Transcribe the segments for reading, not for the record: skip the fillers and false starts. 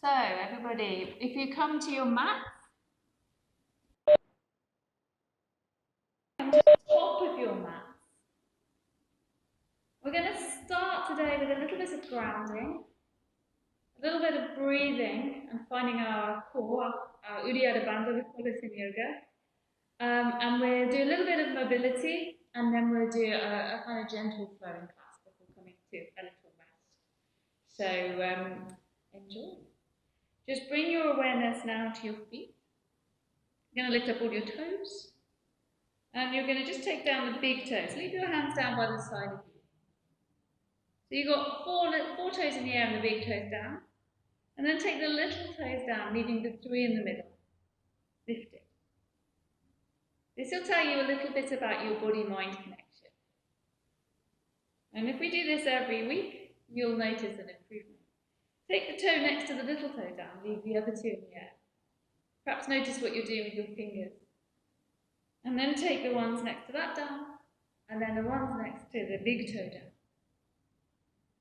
So, everybody, if you come to your mat, come to the top of your mat. We're going to start today with a little bit of grounding, a little bit of breathing and finding our core, our Uddiyana Bandha, we call this in yoga. And we'll do a little bit of mobility, and then we'll do a kind of gentle flowing class before coming to a little rest. So, enjoy. Just bring your awareness now to your feet. You're going to lift up all your toes. And you're going to just take down the big toes. Leave your hands down by the side of you. So you've got four toes in the air and the big toes down. And then take the little toes down, leaving the three in the middle. Lift it. This will tell you a little bit about your body-mind connection. And if we do this every week, you'll notice an improvement. Take the toe next to the little toe down, leave the other two in the air. Perhaps notice what you're doing with your fingers. And then take the ones next to that down, and then the ones next to the big toe down.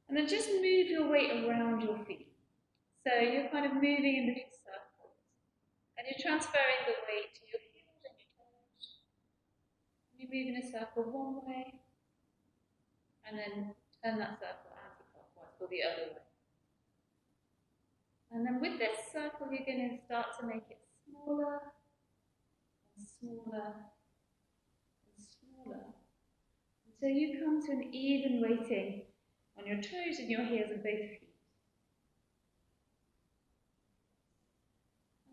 And then just move your weight around your feet. So you're kind of moving in little circles. And you're transferring the weight to your heels and your toes. You move in a circle one way, and then turn that circle anti-clockwise or the other way. And then with this circle, you're going to start to make it smaller and smaller and smaller. So you come to an even weighting on your toes and your heels and both feet.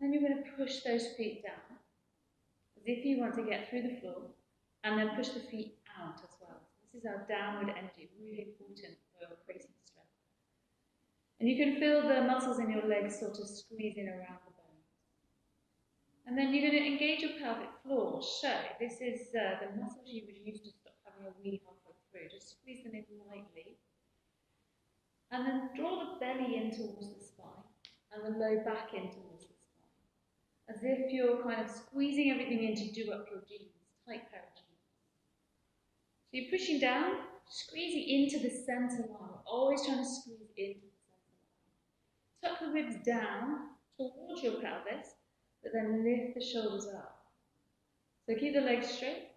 And then you're going to push those feet down, as if you want to get through the floor, and then push the feet out as well. This is our downward energy, really important for creating strength. And you can feel the muscles in your legs sort of squeezing around the bones. And then you're going to engage your pelvic floor. So this is the muscles you would use to stop having a wee halfway through. Just squeeze them in lightly. And then draw the belly in towards the spine and the low back in towards the spine. As if you're kind of squeezing everything in to do up your jeans, tight pair of jeans. So you're pushing down, squeezing into the center line. Always trying to squeeze into the center line. Tuck the ribs down towards your pelvis, but then lift the shoulders up. So keep the legs straight,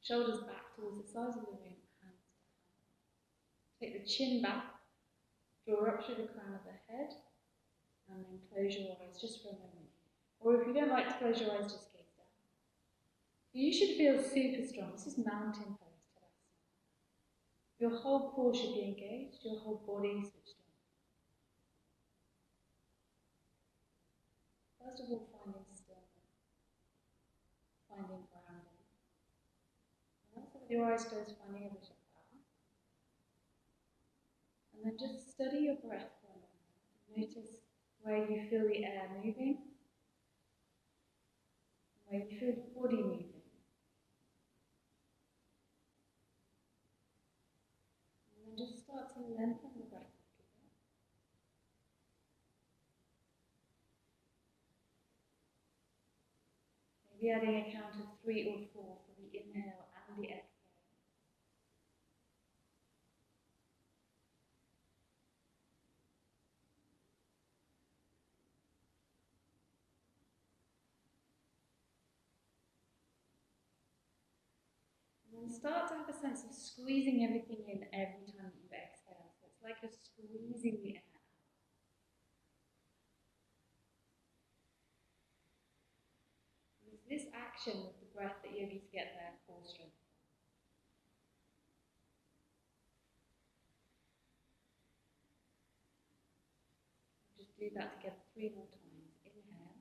shoulders back towards the sides of the room, hands down. Take the chin back, draw up through the crown of the head, and then close your eyes just for a moment. Or if you don't like to close your eyes, just gaze down. You should feel super strong. This is mountain pose, Tadasana. Your whole core should be engaged, your whole body switched on. First of all, finding stillness, finding grounding. And also with your eyes closed, finding a bit of balance. And then just study your breath for a moment. Notice where you feel the air moving, where you feel the body moving. And then just start to lengthen the breath a little bit. Maybe adding a count of 3 or 4 for the inhale and the exhale. And start to have a sense of squeezing everything in every time that you exhale. So it's like you're squeezing the air out. It's this action with the breath that you need to get their core strength. Just do that together 3 more times. Inhale.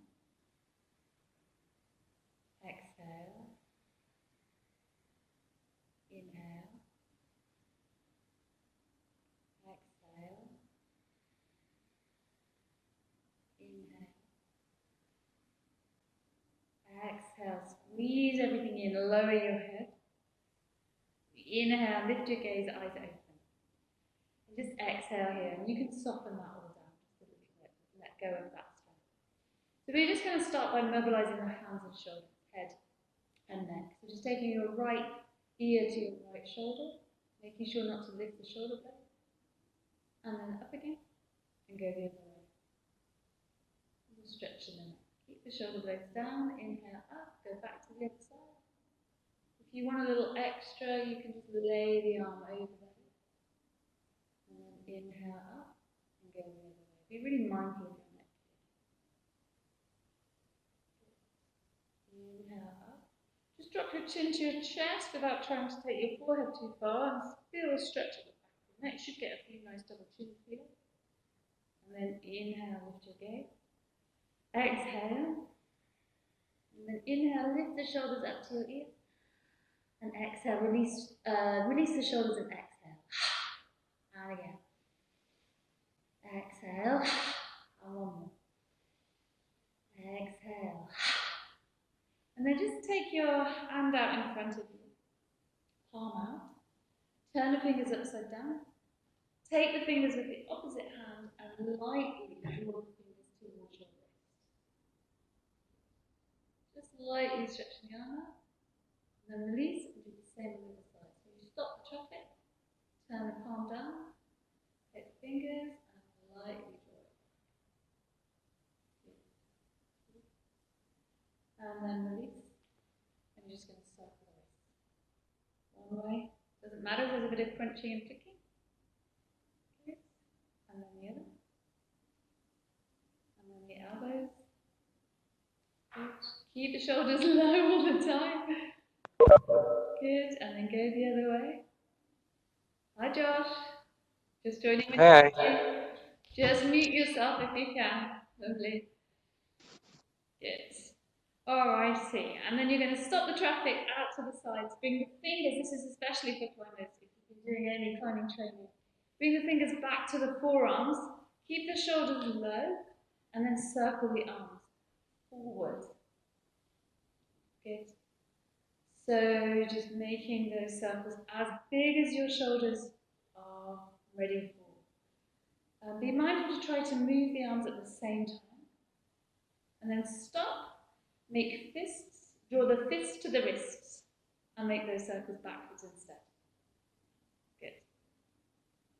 Exhale. Inhale. Exhale. Inhale. Exhale. Squeeze everything in. Lower your head. Inhale. Lift your gaze. Eyes open. And just exhale here. And you can soften that all down. Just a little bit. Let go of that strength. So we're just going to start by mobilizing the hands and shoulders, head and neck. So just taking your right ear to your right shoulder, making sure not to lift the shoulder blade, and then up again, and go the other way. the shoulder blades down, inhale up, go back to the other side. If you want a little extra, you can just lay the arm over there. And then inhale up and go the other way. Be really mindful of your neck. Inhale up. Just drop your chin to your chest without trying to take your forehead too far, and feel a stretch at the back of your neck. You should get a few nice double chin feelings. And then inhale, lift your gaze. Exhale. And then inhale, lift the shoulders up to your ears. And exhale, release the shoulders and exhale. And again. Exhale. And one more. Exhale. And then just take your hand out in front of you. Palm out. Turn the fingers upside down. Take the fingers with the opposite hand and lightly draw the fingers towards your wrist. Just lightly stretching the arm out. And then release and do the same on the other side. So you stop the traffic, turn the palm down, take the fingers and lightly draw it back. And then release. And you're just going to circle the wrist. One way. Doesn't matter, there's a bit of crunching and flicking. Good. And then the other. And then the elbows. Good. Keep the shoulders low all the time. Good, and then go the other way. Hi Josh, just joining with you. Just mute yourself if you can. Lovely. Good. Alrighty, and then you're going to stop the traffic out to the sides. Bring the fingers, this is especially for climbers, if you've been doing any climbing training. Bring the fingers back to the forearms, keep the shoulders low, and then circle the arms forward. Good. So just making those circles as big as your shoulders are ready for. Be mindful to try to move the arms at the same time. And then stop, make fists, draw the fists to the wrists, and make those circles backwards instead. Good.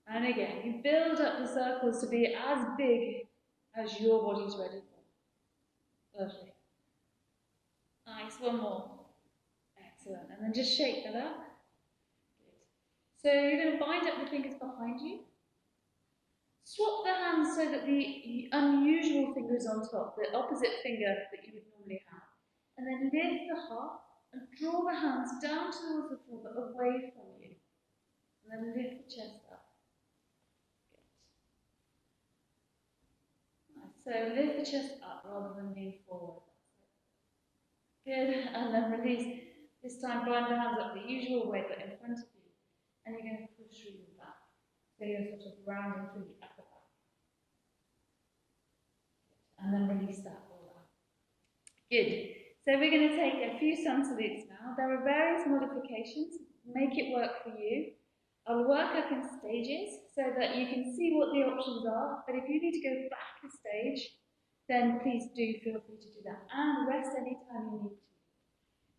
And again, you build up the circles to be as big as your body's ready for. Lovely. Nice, one more. Excellent. And then just shake that up. Good. So you're going to bind up the fingers behind you. Swap the hands so that the unusual finger is on top, the opposite finger that you would normally have. And then lift the heart and draw the hands down towards the floor but away from you. And then lift the chest up. Good. Nice. So lift the chest up rather than lean forward. Good. And then release. This time, bind the hands up the usual way, but in front of you. And you're going to push through your back. So you're sort of rounding through the upper back. And then release that all out. Good. So we're going to take a few sun salutes now. There are various modifications. Make it work for you. I'll work up in stages so that you can see what the options are. But if you need to go back a stage, then please do feel free to do that. And rest anytime you need to.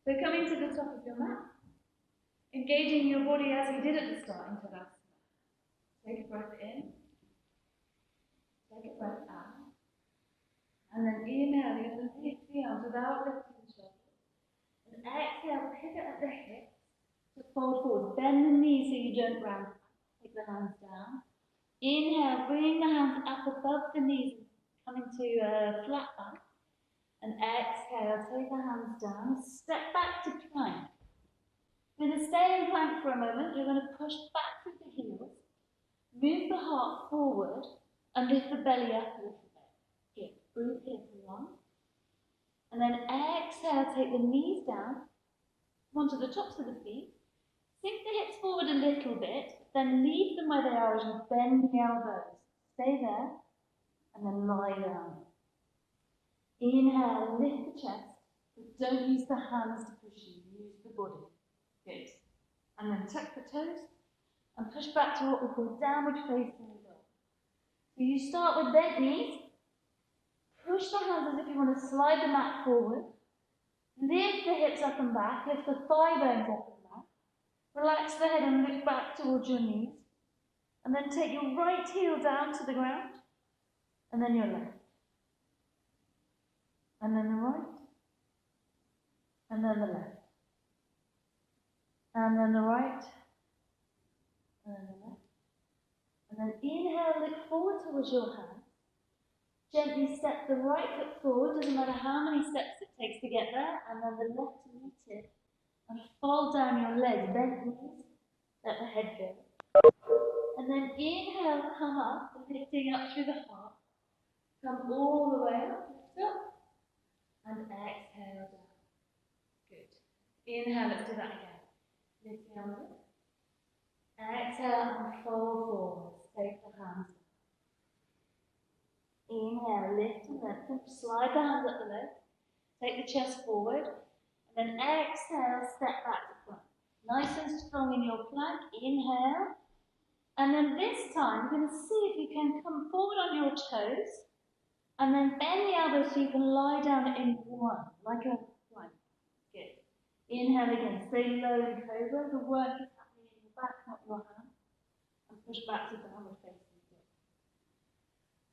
So coming to the top of your mat, engaging your body as we did at the start into that. Take a breath in, take a breath out, and then inhale, you're going to lift the arms without lifting the shoulders. And exhale, pivot at the hips to fold forward. Bend the knees so you don't round. Take the hands down. Inhale, bring the hands up above the knees, come into a flat back. And exhale, take the hands down, step back to plank. We're going to stay in plank for a moment. You're going to push back with the heels, move the heart forward, and lift the belly up a little bit. Good. Breathe here for one. And then exhale, take the knees down, onto the tops of the feet. Sink the hips forward a little bit, then leave them where they are as you bend the elbows. Stay there, and then lie down. Inhale, lift the chest, but don't use the hands to push you, use the body. Good. And then tuck the toes and push back to what we call downward facing dog. So you start with bent knees, push the hands as if you want to slide the mat forward, lift the hips up and back, lift the thigh bones up and back, relax the head and look back towards your knees, and then take your right heel down to the ground, and then your left. and then the right, and then the left, and then the right, and then the left. And then inhale, look forward towards your hand. Gently step the right foot forward, doesn't matter how many steps it takes to get there, and then the left to meet it. And fold down your legs, bend knees, let the head go. And then inhale, come up, lifting up through the heart. Come all the way up, lift up, and exhale down. Good. Inhale, let's do that again. Lift the arms up. Exhale and fold forward. Take the hands up. Inhale, lift and lengthen. Slide the hands up the leg. Take the chest forward. And then exhale, step back to plank. Nice and strong in your plank. Inhale. And then this time, you're going to see if you can come forward on your toes. And then bend the elbows so you can lie down in one, like a plank. Good. Inhale again. Stay low in cobra. The work is happening in your back, not your hand. And push back to downward facing dog.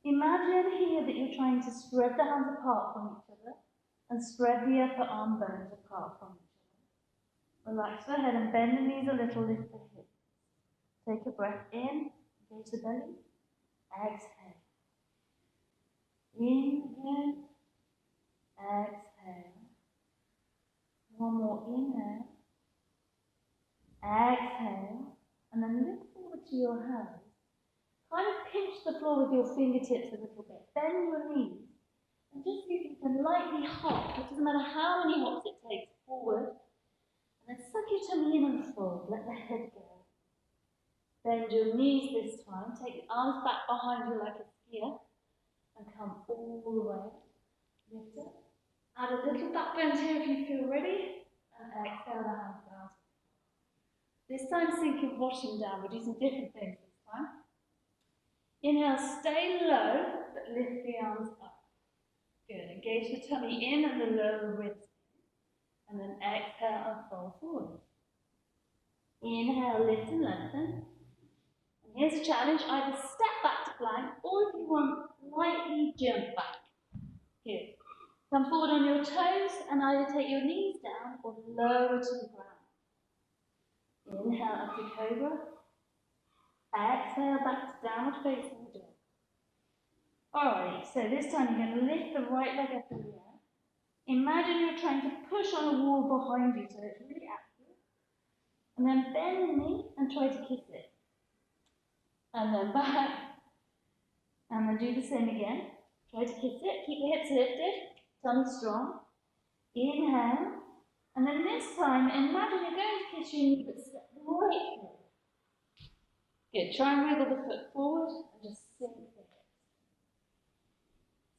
Imagine here that you're trying to spread the hands apart from each other and spread the upper arm bones apart from each other. Relax the head and bend the knees a little, lift the hips. Take a breath in, engage the belly. Exhale. Inhale. Exhale. One more inhale. Exhale. And then look forward to your hands. Kind of pinch the floor with your fingertips a little bit. Bend your knees. And just see if you can lightly hop. It doesn't matter how many hops it takes forward. And then suck your tummy in and fold. Let the head go. Bend your knees this time. Take the arms back behind you like a skier. And come all the way. Lift up. Add a little back bend here if you feel ready. And exhale the hands down. This time sink your bottom down. We'll do some different things this time. Inhale, stay low, but lift the arms up. Good. Engage the tummy in and the lower ribs. And then exhale and fold forward. Inhale, lift and lengthen. And here's a challenge. Either step back to plank, or if you want, lightly jump back. Good. Come forward on your toes and either take your knees down or lower to the ground. Inhale up to cobra. Exhale back to downward facing dog. Alright, so this time you're going to lift the right leg up in the air. Imagine you're trying to push on a wall behind you so it's really active. And then bend the knee and try to kiss it. And then back. And then do the same again. Try to kiss it. Keep the hips lifted. Tummy strong. Inhale. And then this time, imagine you're going to kiss your knee, but step right forward. Good. Try and wiggle the foot forward and just sink the hips.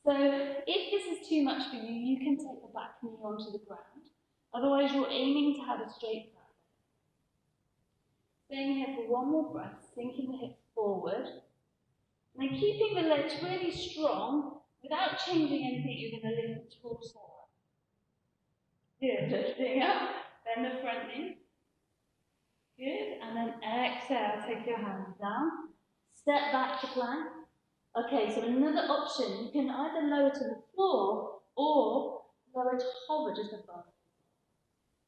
So, if this is too much for you, you can take the back knee onto the ground. Otherwise, you're aiming to have a straight back leg. Staying here for one more breath, sinking the hips forward. And then keeping the legs really strong, without changing anything, you're going to lift the torso up. Good, lifting up, bend the front knee. Good, and then exhale, take your hands down. Step back to plank. Okay, so another option, you can either lower to the floor or lower to hover just above.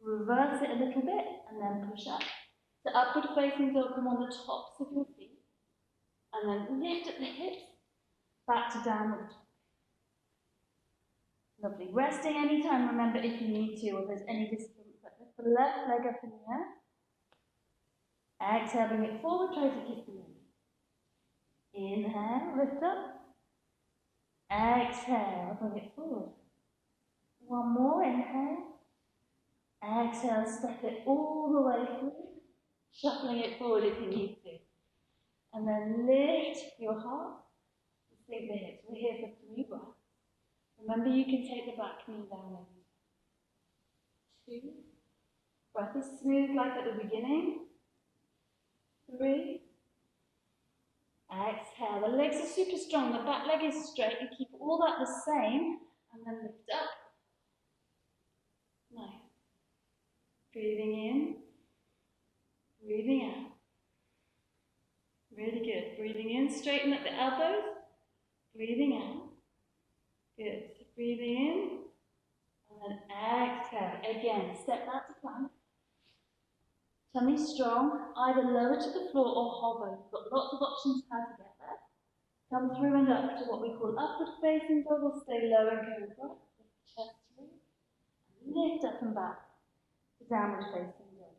Reverse it a little bit and then push up. So upward facing dog, come on the tops of your feet. And then lift at the hips, back to downward dog. Lovely. Resting anytime, remember, if you need to, or there's any discomfort. Lift the left leg up in the air. Exhale, bring it forward, try to kiss the knee. Inhale, lift up. Exhale, bring it forward. One more, inhale. Exhale, step it all the way through. Shuffling it forward if you need to. And then lift your heart. Sink the hips. We're here for 3 breaths. Remember, you can take the back knee down every 2. Breath is smooth like at the beginning. 3. Exhale. The legs are super strong. The back leg is straight. You keep all that the same. And then lift up. Nice. Breathing in. Breathing out. Really good. Breathing in. Straighten up the elbows. Breathing out. Good. Breathing in. And exhale. Again, step back to plank. Tummy strong, either lower to the floor or hover. You've got lots of options how to get there. Come through and up to what we call upward facing dog, or stay low and go across. Lift the chest through. And lift up and back to downward facing dog.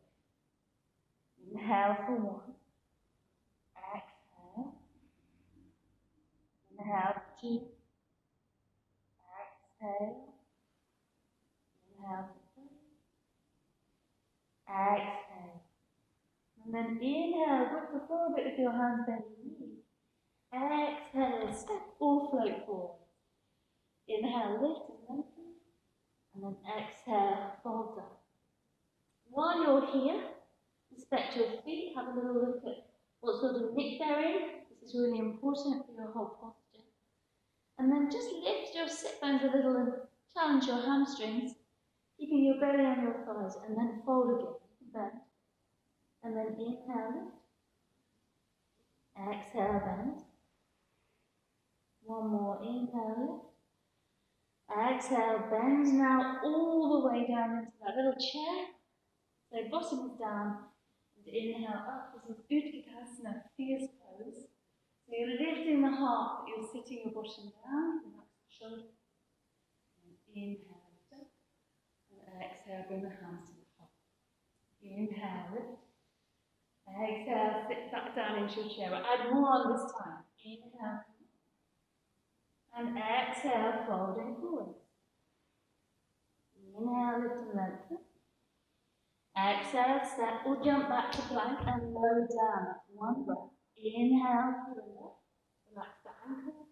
Inhale for 1. Exhale. Inhale for 2. Exhale. Inhale for 3. Exhale. And then inhale, grip the floor a bit with your hands, bend your knees. Exhale, step or float forward. Inhale, lift and lengthen. And then exhale, fold down. While you're here, inspect your feet, have a little look at what sort of nick they're in. This is really important for your whole posture. And then just lift your sit bones a little and challenge your hamstrings, keeping your belly on your thighs, and then fold again. Bend. And then inhale, lift. Exhale, bend. One more, inhale, lift. Exhale, bend now all the way down into that little chair. So bottom is down, and inhale up. This is Utkatasana, fierce pose. So you're lifting the heart, but you're sitting your bottom down, relax the shoulder. And inhale, lift up. And exhale, bring the hands to the heart. Inhale, lift. Exhale, sit back down into your chair. We'll add more on this time. Inhale. And exhale, folding forward. Inhale, lift and lengthen. Exhale, step or jump back to plank and lower down. One breath. Inhale to the left. Relax the ankle.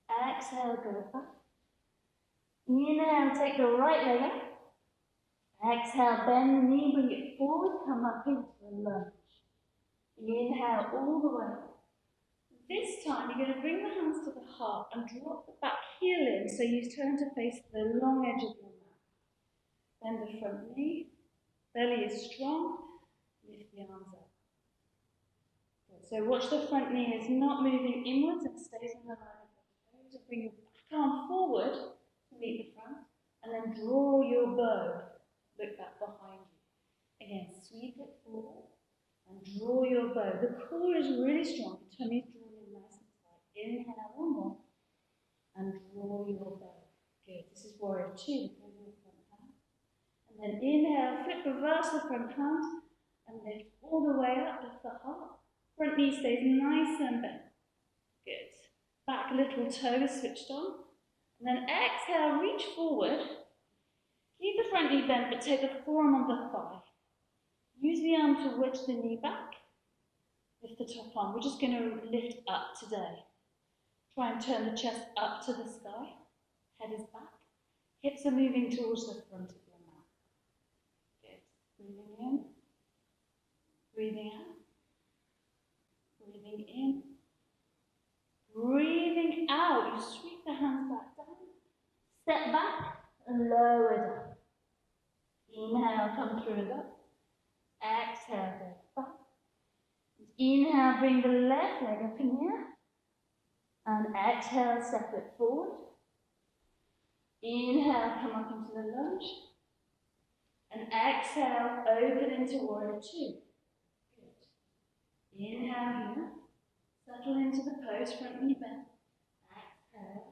Exhale, go back. Inhale, take the right leg up. Exhale, bend the knee, bring it forward, come up into a lunge. Inhale all the way up. This time you're going to bring the hands to the heart and drop the back heel in so you turn to face the long edge of your mat. Bend the front knee, belly is strong, lift the arms up. Good. So watch the front knee is not moving inwards and stays in the line of your toes. Bring your back arm forward to meet the front and then draw your bow. Look back behind you. Again, sweep it forward and draw your bow. The core is really strong, the tummy is drawn in nice and tight. Inhale one more and draw your bow. Good. This is warrior 2. Bring your front hand. And then inhale, flip, reverse the front hand and lift all the way up, lift the heart. Front knee stays nice and bent. Good. Back little toes switched on. And then exhale, reach forward. Keep the front knee bent, but take the forearm on the thigh. Use the arm to wedge the knee back. Lift the top arm. We're just going to lift up today. Try and turn the chest up to the sky. Head is back. Hips are moving towards the front of your mat. Good. Breathing in. Breathing out. Breathing in. Breathing out. You sweep the hands back down. Step back and lower down. Inhale, come through and up. Exhale, go back. Inhale, bring the left leg up in here. And exhale, step it forward. Inhale, come up into the lunge. And exhale, open into warrior 2. Good. Inhale here. Settle into the pose, front knee bend. Exhale.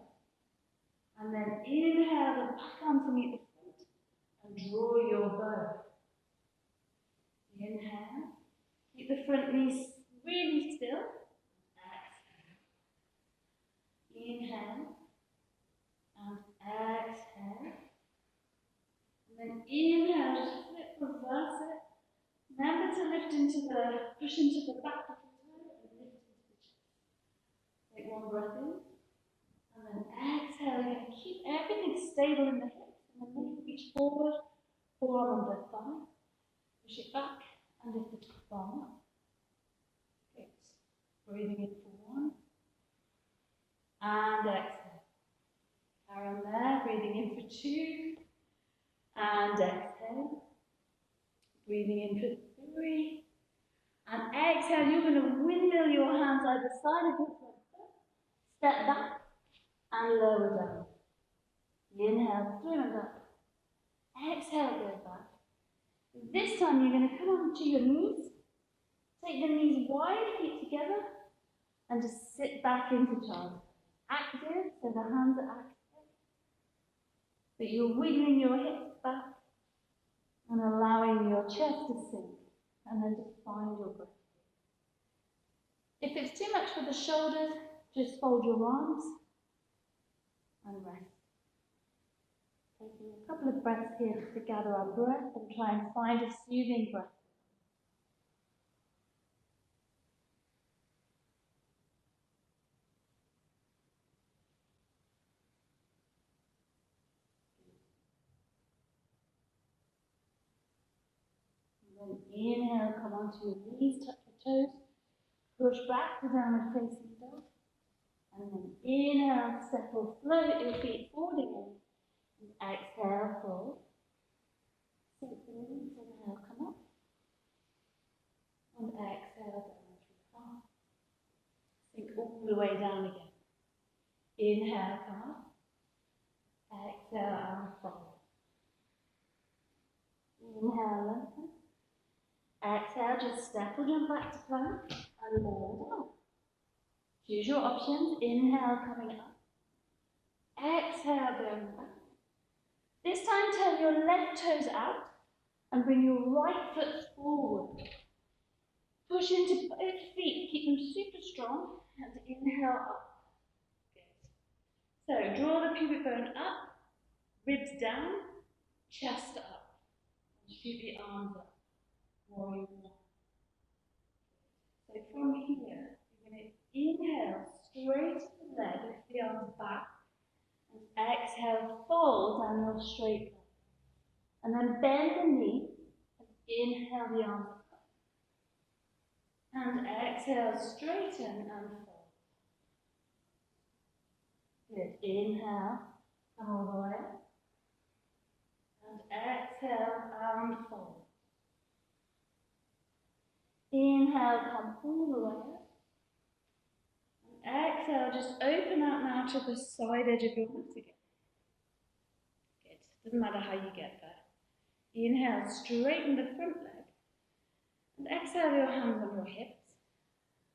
And then inhale the back arm to meet the front. And draw your bow. Inhale. Keep the front knees really still. Exhale. Inhale. And exhale. And then inhale, just flip, reverse it. Remember to lift into the, push into the back of the toe and lift into the chest. Take one breath in. And then exhale again. Keep everything stable in the hips. And then reach forward, forearm on the thigh. Push it back and lift the top arm up. Good. Breathing in for 1. And exhale. Carry on there. Breathing in for 2. And exhale. Breathing in for 3. And exhale. You're going to windmill your hands either side of your front foot. Step back and lower down. Inhale through and up. Exhale, go back. This time you're going to come onto your knees. Take the knees wide, feet together, and just sit back into child. Active, so the hands are active. But you're wiggling your hips back and allowing your chest to sink, and then just find your breath. If it's too much for the shoulders, just fold your arms and rest. Taking a couple of breaths here to gather our breath and try and find a soothing breath. And then inhale, come onto your knees, touch your toes, push back to downward facing dog. And then inhale, step or float your feet forward again. And exhale, fold. Sink the knees, inhale, come up. And exhale, down through the heart. Sink all the way down again. Inhale, come up. Exhale, and fold. Inhale, lengthen. Exhale, just step or jump back to plank and lower down. Choose your options. Inhale, coming up. Exhale, going back. This time, turn your left toes out and bring your right foot forward. Push into both feet, keep them super strong, and inhale up. Good. So, draw the pubic bone up, ribs down, chest up, and shoot the arms up. Warrior one. So from here, you're going to inhale, straight the leg, lift the arms back, and exhale, fold down your straight leg. And then bend the knee, and inhale the arms up. And exhale, straighten and fold. Good. Inhale, come all the way up. And exhale and fold. Inhale, come all the way up. And exhale, just open out now to the side edge of your mat again. Good. Doesn't matter how you get there. Inhale, straighten the front leg. And exhale your hands on your hips.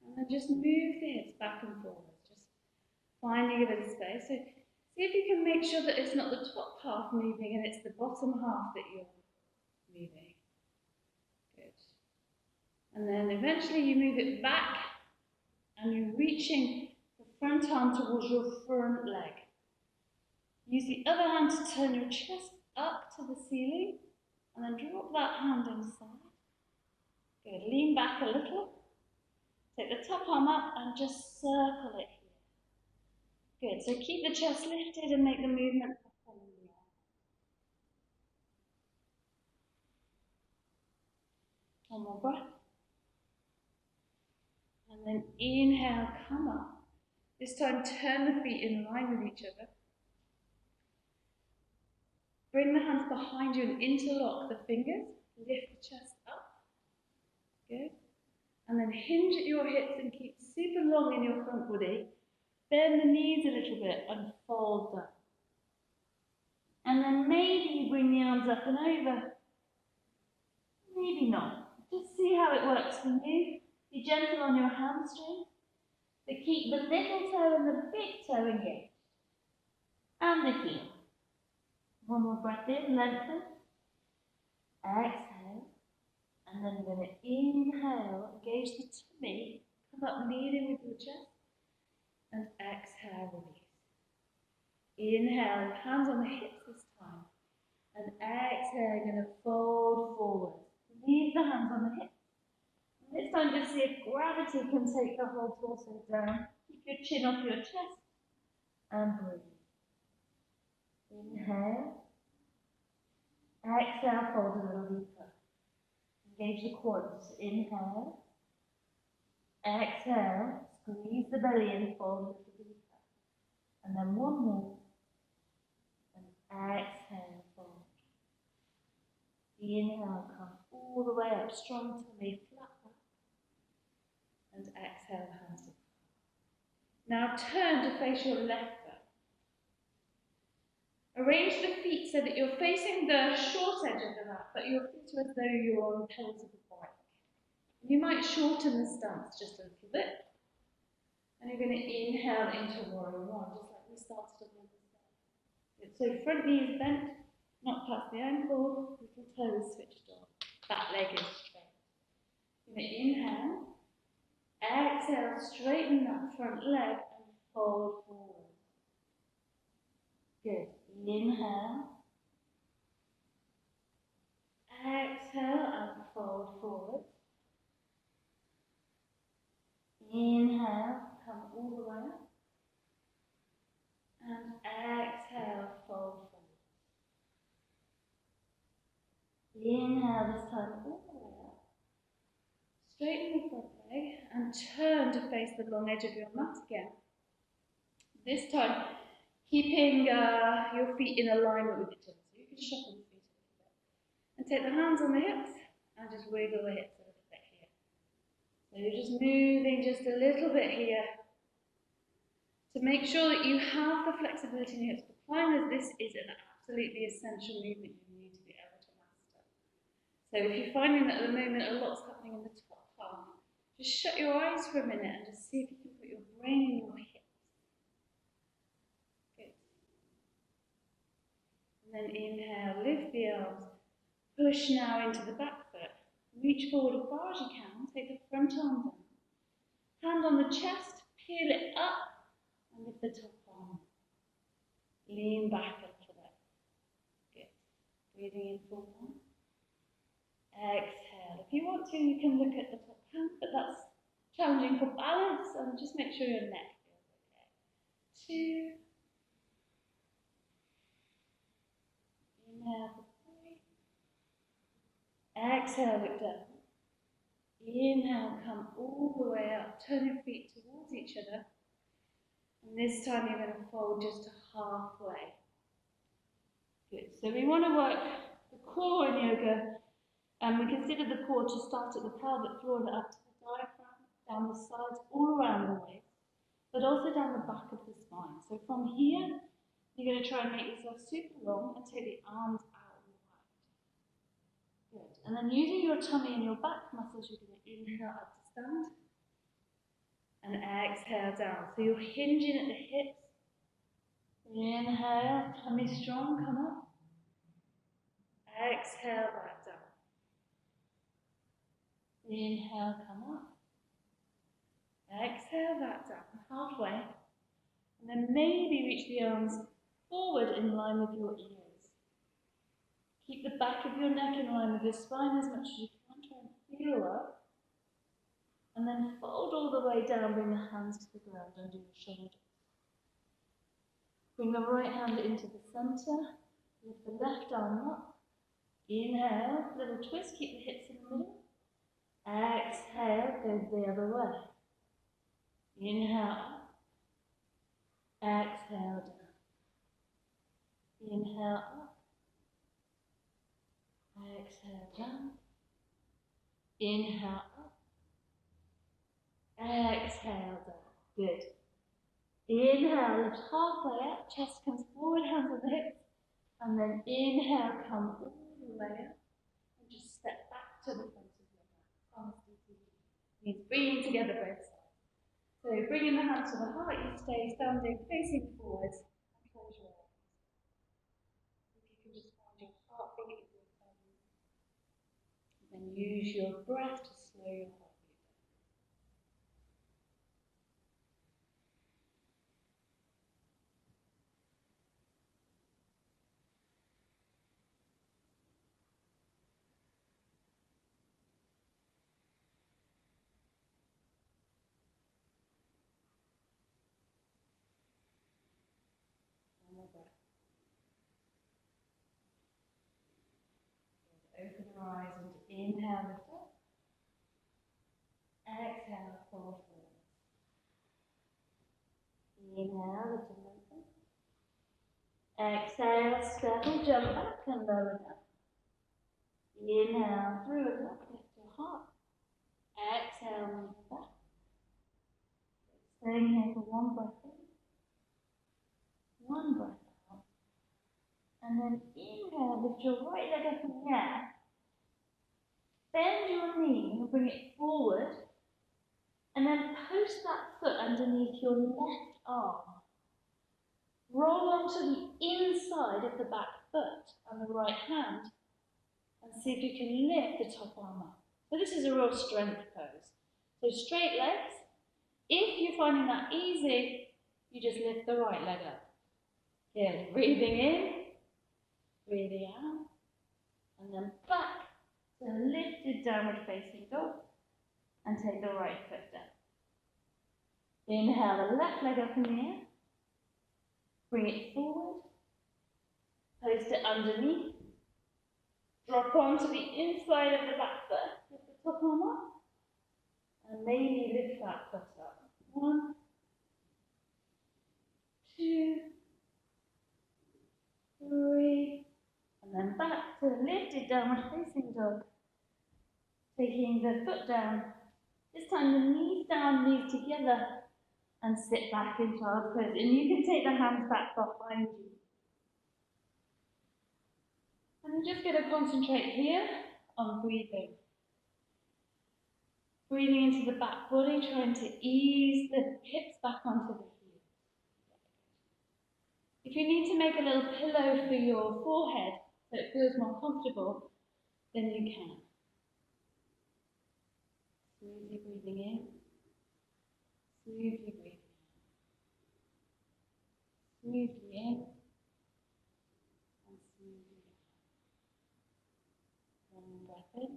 And then just move the hips back and forwards. Just finding a bit of space. So see if you can make sure that it's not the top half moving and it's the bottom half that you're moving. Good. And then eventually you move it back and you're reaching the front arm towards your front leg. Use the other hand to turn your chest up to the ceiling and then drop that hand inside. Good. Lean back a little. Take the top arm up and just circle it here. Good. So keep the chest lifted and make the movement up and down. One more breath. And then inhale, come up. This time turn the feet in line with each other. Bring the hands behind you and interlock the fingers. Lift the chest up. Good. And then hinge at your hips and keep super long in your front body. Bend the knees a little bit and fold down. And then maybe you bring the arms up and over. Maybe not. Just see how it works for you. Be gentle on your hamstrings. But keep the little toe and the big toe engaged. And the heel. One more breath in, lengthen. Exhale. And then you're going to inhale, engage the tummy, come up leading with your chest. And exhale, release. Inhale, hands on the hips this time. And exhale, you're going to fold forward. Leave the hands on the hips. And this time just see if gravity can take the whole torso down. Keep your chin off your chest. And breathe. Inhale. Exhale, fold a little deeper. Engage the quads. Inhale. Exhale. Squeeze the belly in, fold a little deeper. And then one more. And exhale, fold. Inhale, come all the way up, strong tummy, flat back. And exhale, hands up. Now turn to face your left foot. Arrange the feet so that you're facing the short edge of the mat, but your feet are as though you're on the pedals of the bike. You might shorten the stance just a little bit. And you're going to inhale into warrior one, just like we started on the other side. So front knee is bent, not past the ankle, little toe is switched on. Back leg is straight. You're going to inhale, exhale, straighten that front leg and fold forward. Good. Inhale, exhale and fold forward. Inhale, come all the way up. And exhale, fold forward. Inhale this time all the way up. Straighten the front leg and turn to face the long edge of your mat again. This time, keeping your feet in alignment with each other. So you can shuffle the feet a little bit. And take the hands on the hips and just wiggle the hips a little bit here. So you're just moving just a little bit here to make sure that you have the flexibility in your hips. For climbers, this is an absolutely essential movement you need to be able to master. So if you're finding that at the moment a lot's happening in the top half, just shut your eyes for a minute and just see if you can put your brain in your hips. Then inhale, lift the arms, push now into the back foot. Reach forward as far as you can, take the front arm down. Hand on the chest, peel it up, and lift the top arm. Lean back a little bit. Good. Breathing in full on. Exhale. If you want to, you can look at the top hand, but that's challenging for balance, and just make sure your neck feels okay. 2. Inhale for 3. Exhale, look down. Inhale, come all the way up. Turn your feet towards each other. And this time you're going to fold just to halfway. Good. So we want to work the core in yoga. And we consider the core to start at the pelvic floor and up to the diaphragm, down the sides, all around the waist, but also down the back of the spine. So from here, you're going to try and make yourself super long and take the arms out wide. Good. And then using your tummy and your back muscles, you're going to inhale up to stand. And exhale down. So you're hinging at the hips. Inhale, tummy strong, come up. Exhale back down. Inhale, come up. Exhale back down, halfway. And then maybe reach the arms forward in line with your ears. Keep the back of your neck in line with your spine as much as you can. Try and feel up. And then fold all the way down, bring the hands to the ground under your shoulders. Bring the right hand into the center. Lift the left arm up. Inhale, little twist, keep the hips in the middle. Exhale, go the other way. Inhale up. Exhale down. Inhale up. Exhale down. Inhale up. Exhale down. Good. Inhale, lift halfway up. Chest comes forward, hands on the hips. And then inhale, come all the way up. And just step back to the front of your mat. Means bringing together both sides. So bringing the hands to the heart, you stay standing, facing forwards, and close your eyes. If you can just find your heartbeat with your thumbs. Then use your breath to slow your heartbeat down. One more breath. Open your eyes and inhale, lift up. Exhale, fold forward. Inhale, lift and lengthen. Exhale, settle, jump back and lower down. Inhale, through and up, lift your heart. Exhale, move back. Staying here for one breath in. One breath out. And then inhale, lift your right leg up in the air. Bend your knee and bring it forward. And then post that foot underneath your left arm. Roll onto the inside of the back foot on the right hand. And see if you can lift the top arm up. So this is a real strength pose. So straight legs. If you're finding that easy, you just lift the right leg up. Good. Breathing in, breathing out, and then back to lifted downward facing dog, and take the right foot down. Inhale the left leg up in the air, bring it forward, post it underneath, drop onto the inside of the back foot, lift the top arm up, and maybe lift that foot up. 1, 2, 3, and then back to lifted downward facing dog. Taking the foot down. This time the knees down, knees together, and sit back in child's pose. And you can take the hands back behind you. And I'm just going to concentrate here on breathing. Breathing into the back body, trying to ease the hips back onto the heels. If you need to make a little pillow for your forehead so it feels more comfortable, then you can. Smoothly breathing in, smoothly breathing out. Smoothly in, and smoothly out. One breath in,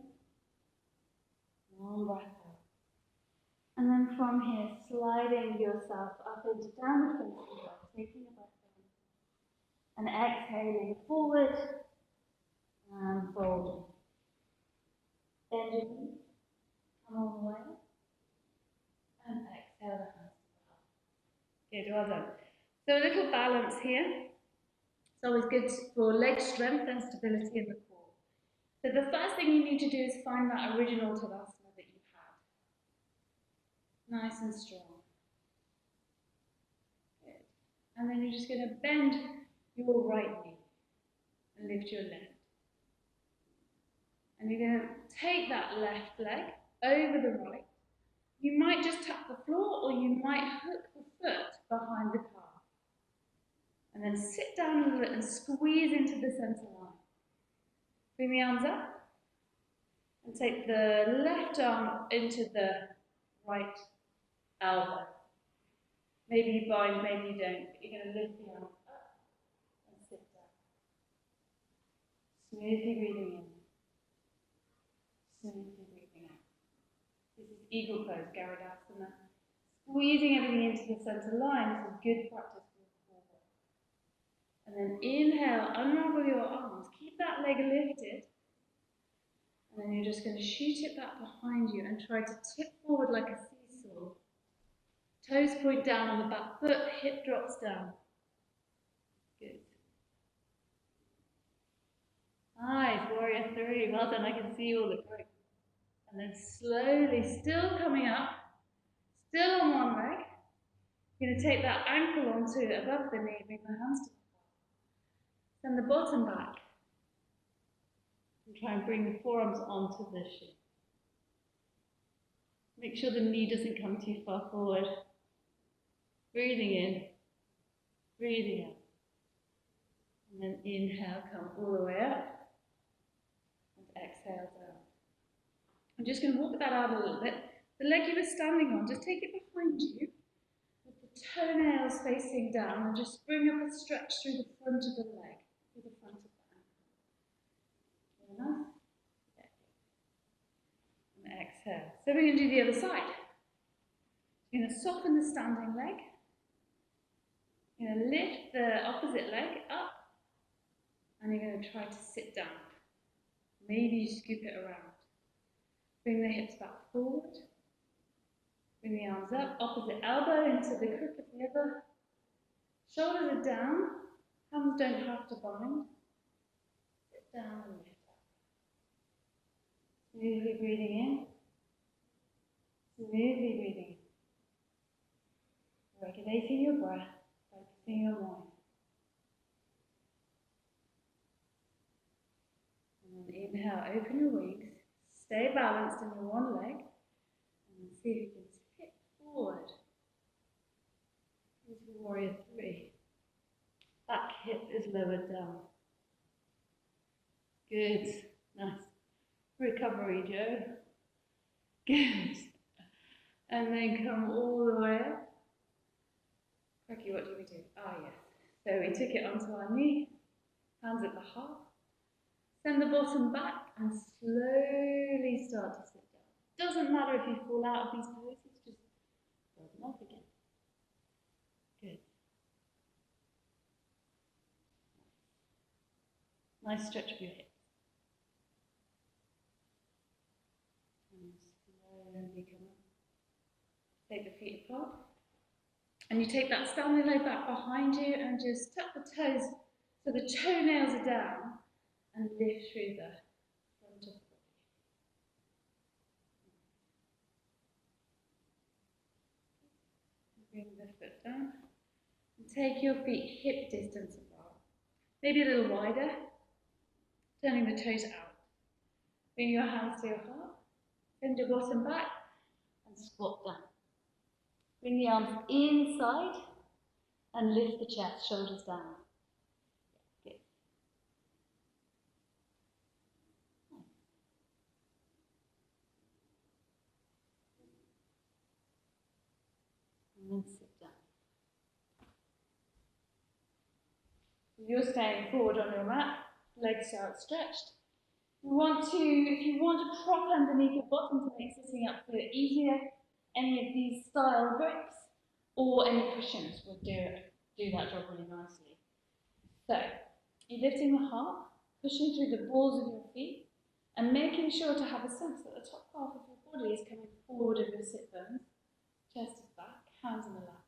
one breath out. And then from here, sliding yourself up into downward facing dog, taking a breath in, and exhaling forward, and folding. Bend your knees. Come all the way up. And exhale the hands to the heart. Good, well done. So a little balance here. It's always good for leg strength and stability in the core. So the first thing you need to do is find that original Tadasana that you had. Nice and strong. Good. And then you're just going to bend your right knee and lift your left. And you're going to take that left leg over the right. You might just tap the floor or you might hook the foot behind the calf. And then sit down a little bit and squeeze into the center line. Bring the arms up and take the left arm into the right elbow. Maybe you bind, maybe you don't, but you're going to lift the arms up and sit down. Smoothly breathing in. Smoothly breathing out. This is eagle pose, Garudasana. Squeezing everything into the center line is a good practice for the forward. And then inhale, unravel your arms. Keep that leg lifted. And then you're just going to shoot it back behind you and try to tip forward like a seesaw. Toes point down on the back foot, hip drops down. Good. Nice, warrior 3. Well done, I can see all the growth. And then slowly, still coming up, still on one leg. You're going to take that ankle onto above the knee, bring the hands to the floor. Send the bottom back. And try and bring the forearms onto the shin. Make sure the knee doesn't come too far forward. Breathing in, breathing out. And then inhale, come all the way up. And exhale down. I'm just going to walk that out a little bit. The leg you were standing on, just take it behind you with the toenails facing down and just bring up a stretch through the front of the leg, through the front of the ankle. Very nice. And exhale. So we're going to do the other side. You're going to soften the standing leg. You're going to lift the opposite leg up and you're going to try to sit down. Maybe you scoop it around. Bring the hips back forward. Bring the arms up, opposite elbow into the crook of the other. Shoulders are down, hands don't have to bind. Sit down and lift up. Smoothly breathing in. Smoothly breathing in. Regulating your breath, focusing your mind. Inhale, open your wings. Stay balanced in your one leg. And see if you can tip forward into Warrior 3. Back hip is lowered down. Good. Nice. Recovery, Joe. Good. And then come all the way up. Cracky, what do we do? Ah, yes. So we took it onto our knee, hands at the heart. Send the bottom back and slowly start to sit down. Doesn't matter if you fall out of these poses, just build them up again. Good. Nice stretch of your hips. And slowly come up. Take the feet apart. And you take that standing leg back behind you and just tuck the toes so the toenails are down and lift through the front of the body. Bring the foot down. And take your feet hip distance apart. Maybe a little wider. Turning the toes out. Bring your hands to your heart. Bend your bottom back and squat down. Bring the arms inside and lift the chest, shoulders down. Good. And then sit down. You're staying forward on your mat, legs outstretched. If you want to prop underneath your bottom to make sitting up feel easier, any of these style grips or any cushions will do that job really nicely. So, you're lifting the heart, pushing through the balls of your feet, and making sure to have a sense that the top half of your body is coming forward of your sit bones. Chest is back, hands on the lap.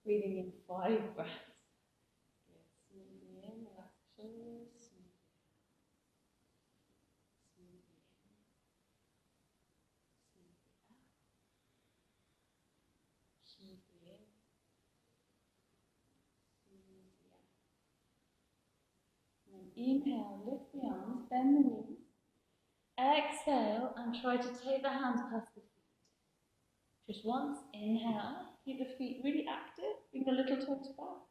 Breathing in 5 breaths. Good. Smoothly in, relax the shoulders. Inhale, lift the arms, bend the knees. Exhale and try to take the hands past the feet. Just once, inhale, keep the feet really active, bring the little toes back.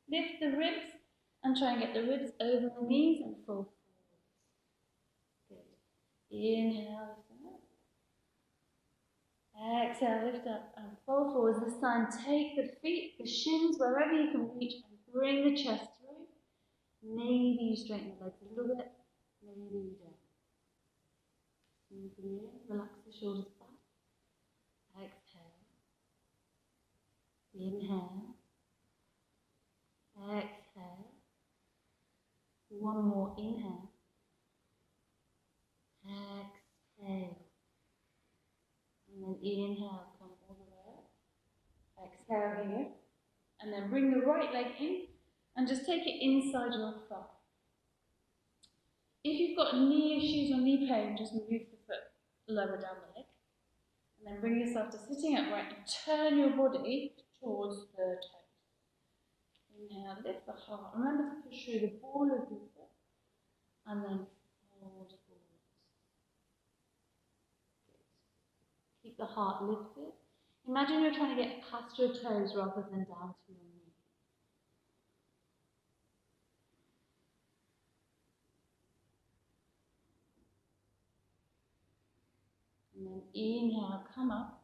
Lift the ribs and try and get the ribs over the knees and fall forwards. Good. Inhale, lift them up. Exhale, lift up and fall forwards. This time, take the feet, the shins, wherever you can reach, and bring the chest through. Maybe you straighten the legs a little bit, maybe you don't. Smoothly in, relax the shoulders back. Exhale. Inhale. Exhale. One more inhale. Exhale. And then inhale, come all the way up. Exhale here. And then bring the right leg in. And just take it inside your thigh. If you've got knee issues or knee pain, just move the foot lower down the leg. And then bring yourself to sitting upright and turn your body towards the toes. Inhale, lift the heart. Remember to push through the ball of your foot. And then forward. Keep the heart lifted. Imagine you're trying to get past your toes rather than down to your knees. And then inhale, come up.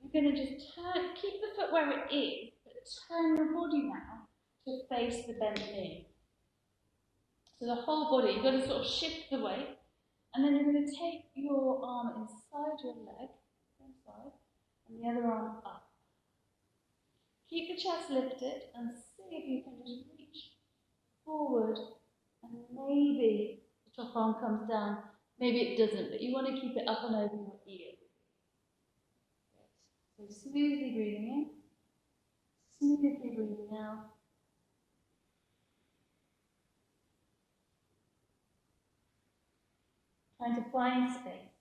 You're going to just keep the foot where it is, but turn your body now to face the bent knee. So the whole body, you've got to sort of shift the weight, and then you're going to take your arm inside your leg, one side, and the other arm up. Keep the chest lifted and see if you can just reach forward, and maybe the top arm comes down. Maybe it doesn't, but you want to keep it up and over your ear. So smoothly breathing in, smoothly breathing out. Trying to find space.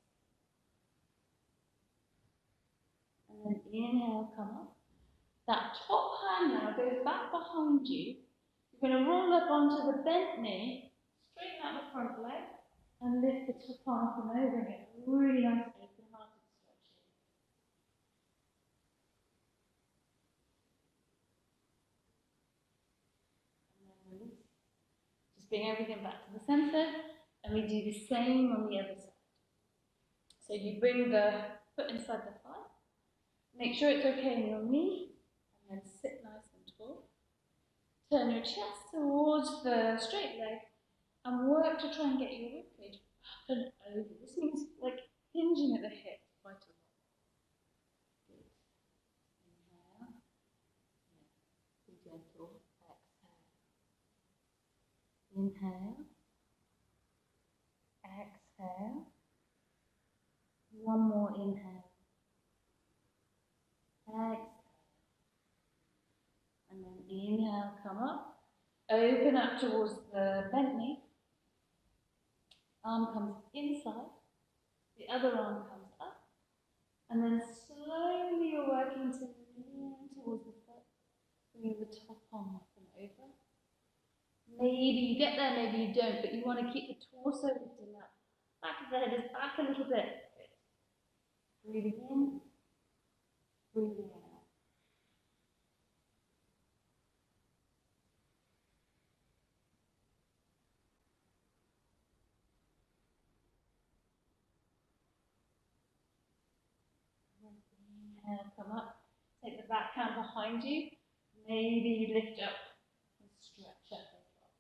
And then inhale, come up. That top hand now goes back behind you. You're going to roll up onto the bent knee, straighten out the front leg, And lift the top arm up and over again. Really nice open-hearted stretching. And then release. Just bring everything back to the center, and we do the same on the other side. So you bring the foot inside the thigh, make sure it's okay in your knee, and then sit nice and tall. Turn your chest towards the straight leg, and work to try and get your ribcage up and over. This means like hinging at the hip quite a lot. Good. Inhale. Be gentle. Exhale. Inhale. Exhale. One more inhale. Exhale. And then inhale, come up. Open up towards the bent knee. Arm comes inside. The other arm comes up. And then slowly you're working to lean towards the foot. Bring the top arm up and over. Maybe you get there, maybe you don't, but you want to keep the torso lifting up. Back of the head is back a little bit. Breathing in, breathing out. Inhale, come up. Take the back hand behind you. Maybe you lift up and stretch up as well.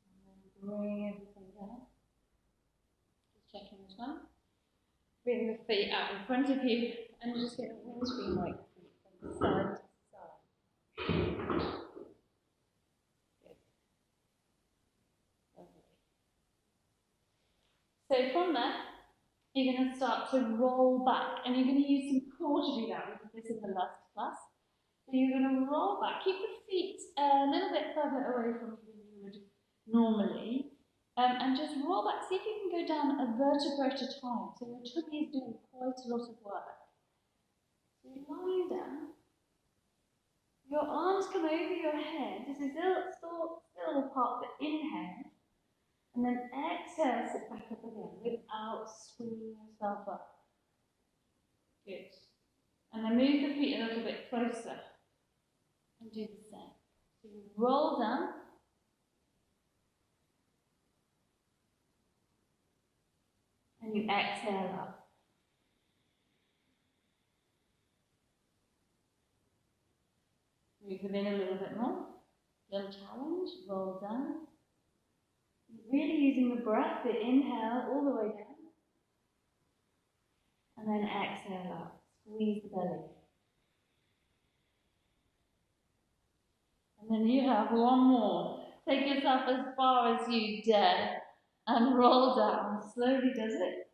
And then bring everything down. Just checking this one. Bring the feet out in front of you and just get a windscreen like feet from side to side. So from there, you're going to start to roll back, and you're going to use some core to do that. We did this in the last class. So you're going to roll back, keep the feet a little bit further away from you than you would normally, and just roll back. See if you can go down a vertebra at a time. So your tummy is doing quite a lot of work. So you lie down. Your arms come over your head. This is still a part of the inhale. And then exhale, sit back up again without swinging yourself up. Good. And then move the feet a little bit closer and do the same. So you roll down. And you exhale up. Move them in a little bit more. Little challenge, roll down. Really using the breath, the inhale all the way down. And then exhale up. Squeeze the belly. And then you have one more. Take yourself as far as you dare and roll down. Slowly does it.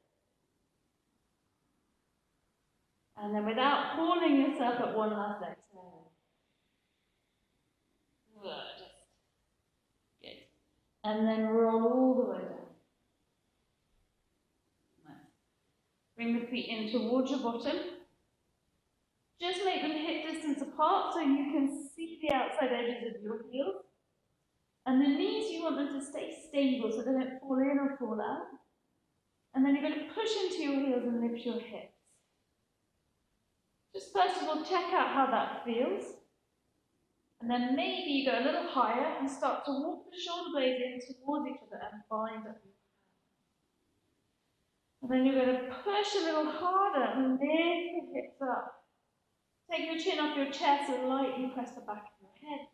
And then without pulling yourself at one last exhale. Just good. And then roll all the way down. Nice. Bring the feet in towards your bottom. Just make them hip distance apart so you can see the outside edges of your heels. And the knees, you want them to stay stable so they don't fall in or fall out. And then you're going to push into your heels and lift your hips. Just first of all, check out how that feels. And then maybe you go a little higher and start to walk the shoulder blades in towards each other and bind up your hands. And then you're going to push a little harder and lift the hips up. Take your chin off your chest and lightly press the back of your head.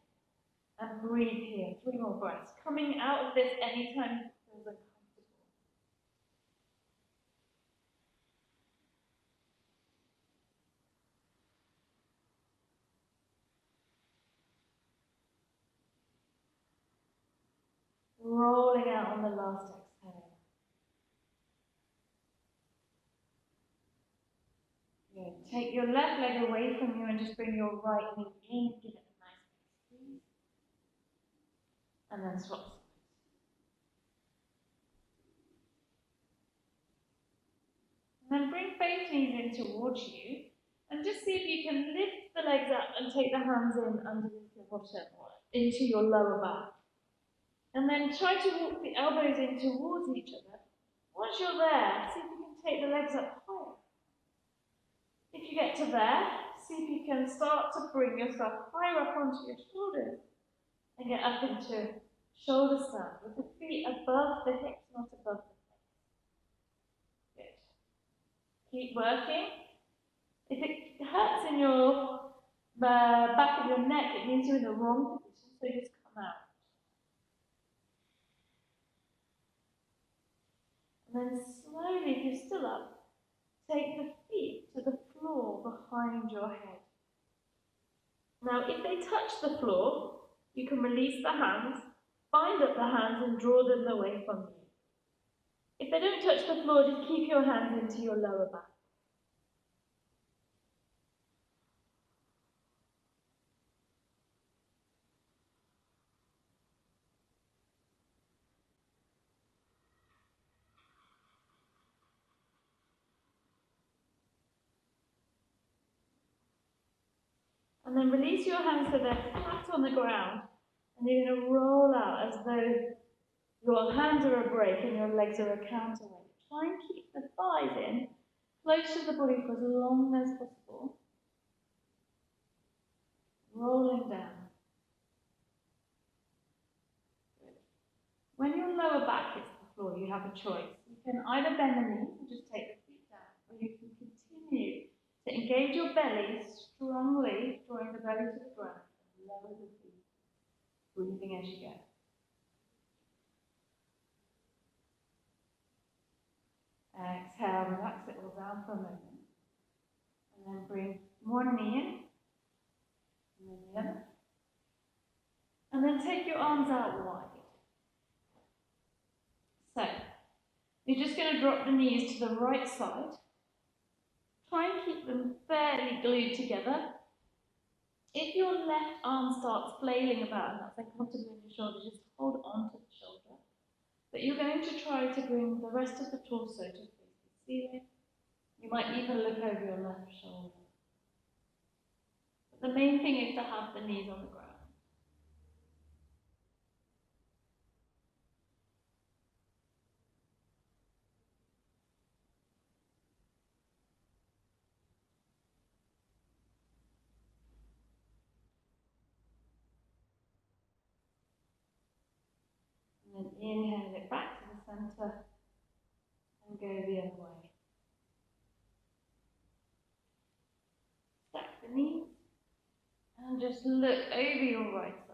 And breathe here. 3 more breaths. Coming out of this anytime you feel uncomfortable. Rolling out on the last exhale. Good. Take your left leg away from you and just bring your right knee in. Give it a nice squeeze. And then swap sides. And then bring both knees in towards you And just see if you can lift the legs up and take the hands in underneath your bottom or into your lower back. And then try to walk the elbows in towards each other. Once you're there, see if you can take the legs up higher. If you get to there, see if you can start to bring yourself higher up onto your shoulders and get up into shoulder stand with the feet above the hips, not above the hips. Good. Keep working. If it hurts in your back of your neck, it means you're in the wrong position, so just come out. And then slowly, if you're still up, take the feet to the floor behind your head. Now, if they touch the floor, you can release the hands, bind up the hands and draw them away from you. If they don't touch the floor, just keep your hands into your lower back. And then release your hands so they're flat on the ground. And you're going to roll out as though your hands are a brake and your legs are a counterweight. Try and keep the thighs in, close to the body for as long as possible. Rolling down. Good. When your lower back hits the floor, you have a choice. You can either bend the knees and just take the feet down, or you can continue to engage your belly strongly, drawing the belly to the ground, and lower the feet, breathing as you go. Exhale, relax it all down for a moment. And then bring one knee in, and then the other. And then take your arms out wide. So, you're just going to drop the knees to the right side. Try and keep them fairly glued together. If your left arm starts flailing about and that's uncomfortable in your shoulder, just hold on to the shoulder. But you're going to try to bring the rest of the torso to face the ceiling. You might even look over your left shoulder. But the main thing is to have the knees on the ground. And then inhale it back to the center and go the other way. Stack the knees and just look over your right side.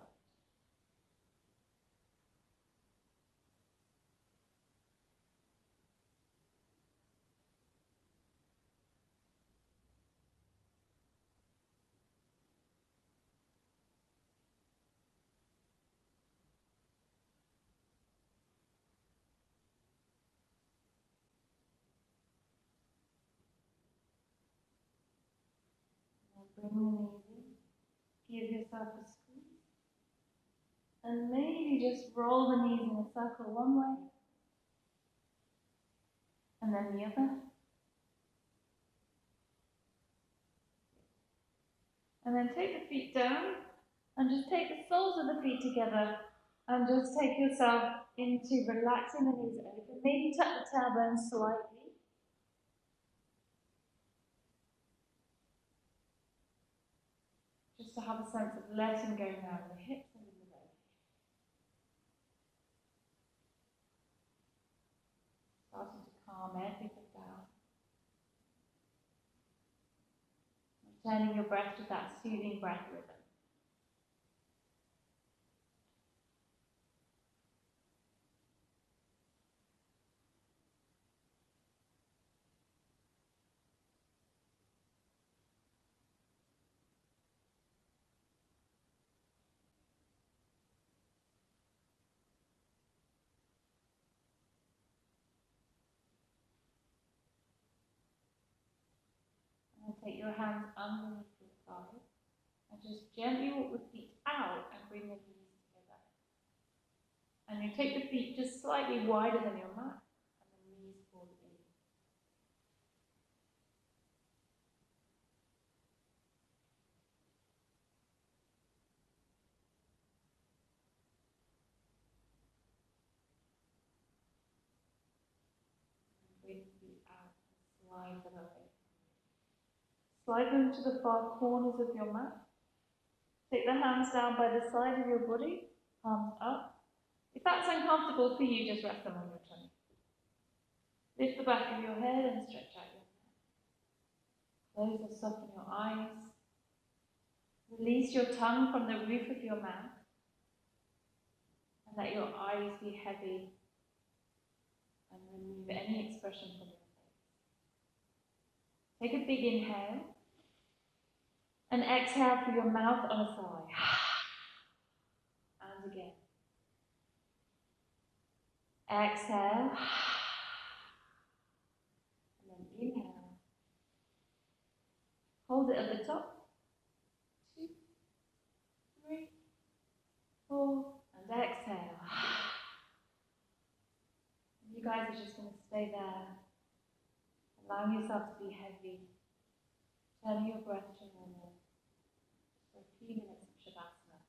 Bring the knees in, give yourself a squeeze, and maybe just roll the knees in a circle one way, and then the other. And then take the feet down, and just take the soles of the feet together, and just take yourself into relaxing the knees open. Maybe tuck the tailbone slightly. Just to have a sense of letting go now in the hips and in the legs. Starting to calm everything down. Returning your breath to that soothing breath rhythm. Take your hands underneath your thighs and just gently walk the feet out and bring the knees together. And you take the feet just slightly wider than your mat and the knees fall in. underneath the belly. Slide them to the far corners of your mat. Take the hands down by the side of your body, palms up. If that's uncomfortable for you, just rest them on your tummy. Lift the back of your head and stretch out your neck. Close or soften your eyes. Release your tongue from the roof of your mouth. And let your eyes be heavy. And remove any expression from your face. Take a big inhale. And exhale through your mouth on a sigh. And again. Exhale. And then inhale. Hold it at the top. 2, 3, 4. And exhale. And you guys are just going to stay there. Allowing yourself to be heavy. Turning your breath to normal. For a few minutes of Shavasana.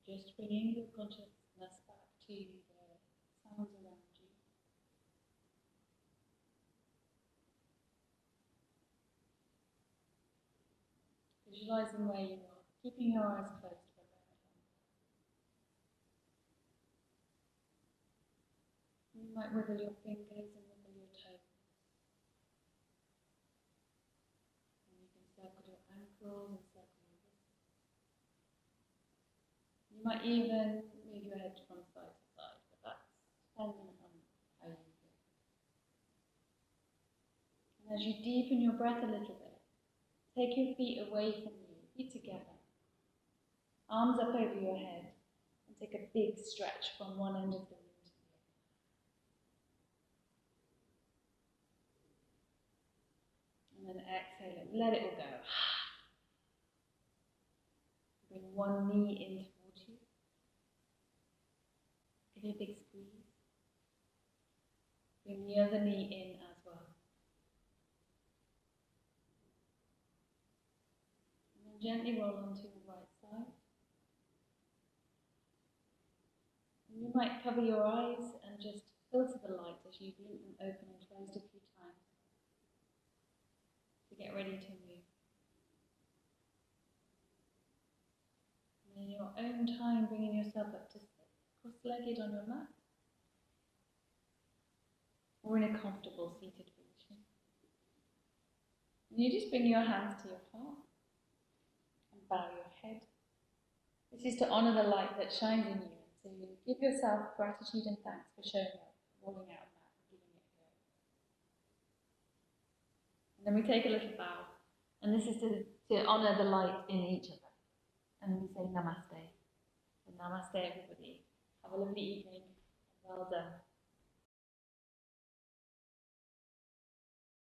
Just bringing your consciousness back to the sounds around you. Visualizing where you are, keeping your eyes closed for a moment. You might wiggle your fingers and wiggle your toes. And you can circle your ankles and circle your wrists. You might even move your head from side to side, but that's dependent on how you feel. And as you deepen your breath a little bit, take your feet away from you, feet together. Arms up over your head, and take a big stretch from one end of the room to the other. And then exhale it, let it all go. Bring one knee in towards you. Give it a big squeeze. Bring the other knee in as well. And then gently roll onto your right side. And you might cover your eyes and just filter the light as you blink them open and closed a few times to get ready to move. And in your own time, bringing yourself up to sit, cross-legged on your mat, or in a comfortable seated position. And you just bring your hands to your heart and bow your head. This is to honour the light that shines in you. So you give yourself gratitude and thanks for showing up, rolling out of that, and giving it a go. And then we take a little bow. And this is to honour the light in each of us. And we say namaste. So namaste, everybody. Have a lovely evening. Well done.